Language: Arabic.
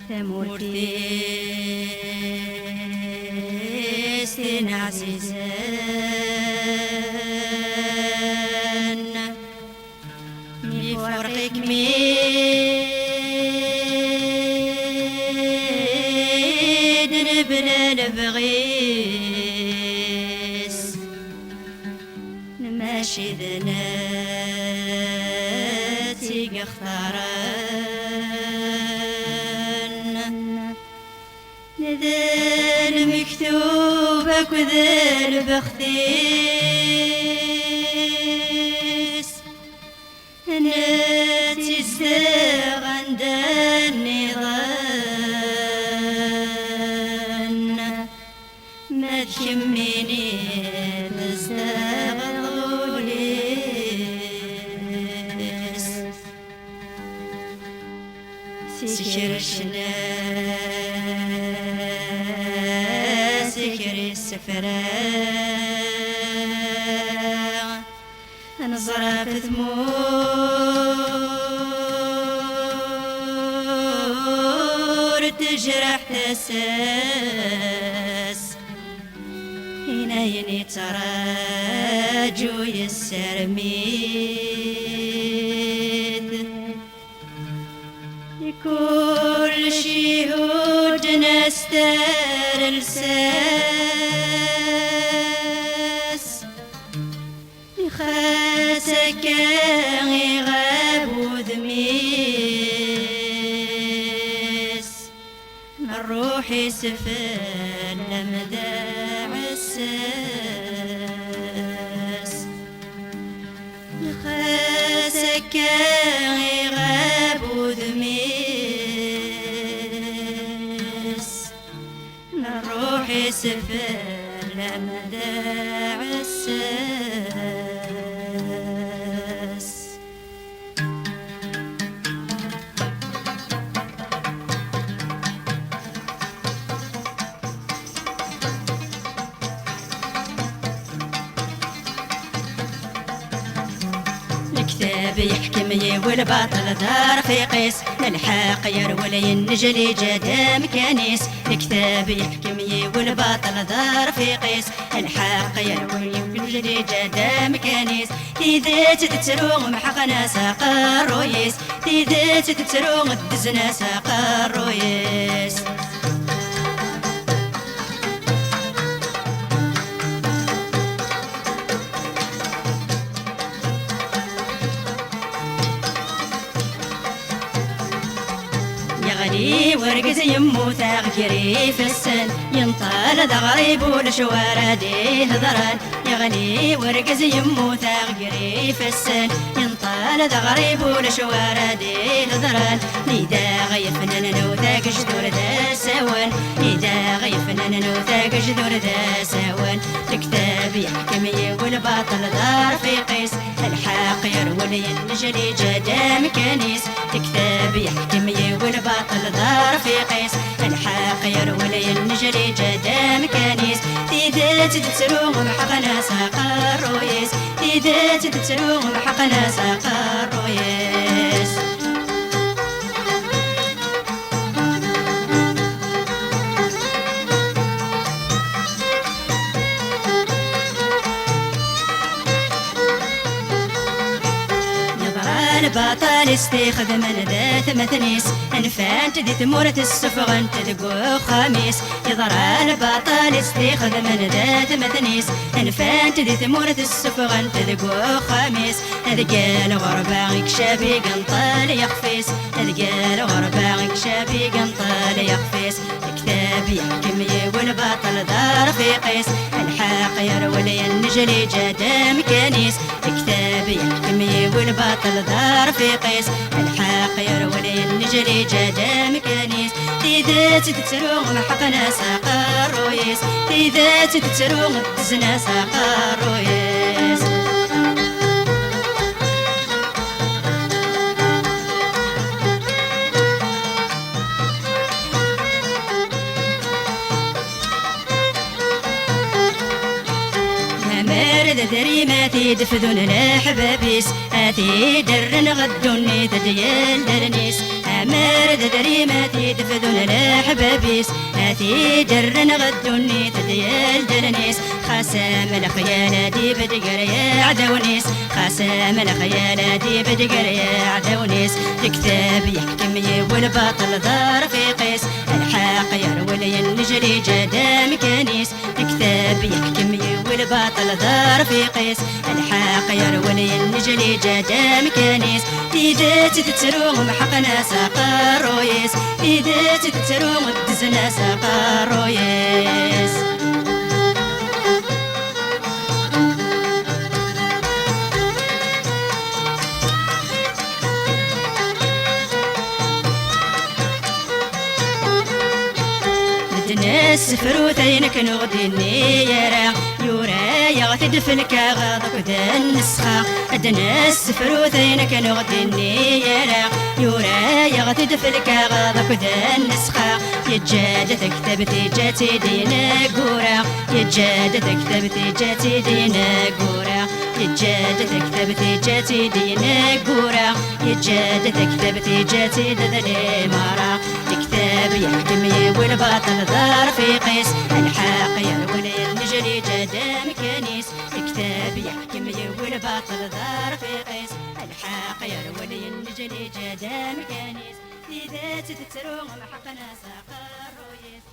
ثمورتي ستين عزيزان يفرقك ميدن بلا البغيس نماشي ذناتي اختارن ذا المكتوبك وذا البختيس ناتي الزاغ عند النظام ما تكميني الزاغ الغوليس سكرشنا سكري السفراغ نزرع في ثمور تجرح تساس هنا يني تراجو يسرميد كل شي هود نستر الساس خاسك غاب وذميس الروح يسفل لمداع الساس خاسك غاب وذميس الروح يسفل لمداع الساس الكتاب يحكم والباطل دار في قيس الحق يروي ينجلي جدام كنيس الكتاب يحكم والباطل دار في قيس الحق يروي ينجلي جدام كنيس إذا تتروغ محقنا ساق الرويس إذا تتروغ الدزنا ساق الرويس يغلي ورقز يمو تغيري في السن ينطال ذا غريب والشوارع دي هضران يغلي ورقز يمو تغيري في السن ينطال ذا غريب والشوارع دي هضران إذا غيفنا نوثاق جذور ذا سوان إذا غيفنا نوثاق جذور ذا سوان الكتاب يحكم والباطل دار في قيس الحق يروي ينجلي جدام كنيس الكتاب يحكم والباطل دار في قيس الحق يروي ينجلي جدام كنيس إذا تتروغ محقنا ساق الرويس إذا تتروغ محقنا ساق الرويس البطل استخدم ذات مثنيس انفانت دي تمورة السفغ انت تقو خميس يضرى البطل استخدم ذات مثنيس انفانت دي تمورة السفغ انت تقو خميس ذقال غرباغك شابي قنطال يخفيس ذقال غرباغك شابي قنطال يخفيس الكتاب يحكم والبطل دار في قيس الحق يروي ينجلي جدام كنيس الكتاب يحكم والباطل دار في قيس الحق يروي ينجلي جدام كنيس إذا تتروغ محقنا ساق الرويس إذا تتروغ الدزنا ساق الرويس مرد دريماتي دفذون الأحبابيس آتي درن غدوني تديال درنيس عامر دريماتي تفذون الأحبابيس هاتي درن غدوني تديال درنيس خاسم الخيال دي بدقر يا عدونيس خاسم الخيال دي بدقر يا عدونيس الكتاب يحكم والباطل دار في قيس الحق يروي ينجلي جدام كنيس الكتاب يحكم والباطل دار في قيس الحق يروي ينجلي جدام كنيس تيدات تتروم حقنا ساقا رويس تيدات تتروم دزنا ساقا رويس الناس فروتين كانوا غديني يورا يغتد في الكاغض ذا النسخة الناس فروتين كانوا غديني يورا يغتد في الكاغض ذا النسخة يجاد تكتبتي جاتي دينا قورا يجاد تكتبتي جاتي دينا قورا يجاد تكتبتي جاتي دينا قورا يجاد تكتبتي جاتي ذا مرة الكتاب يحكم والباطل دار في قيس الحق يروي النجلي جدام كنيس الكتاب يحكم والباطل دار في قيس الحق يروي النجلي جدام كنيس إذا تتروم حقنا ساقا رويس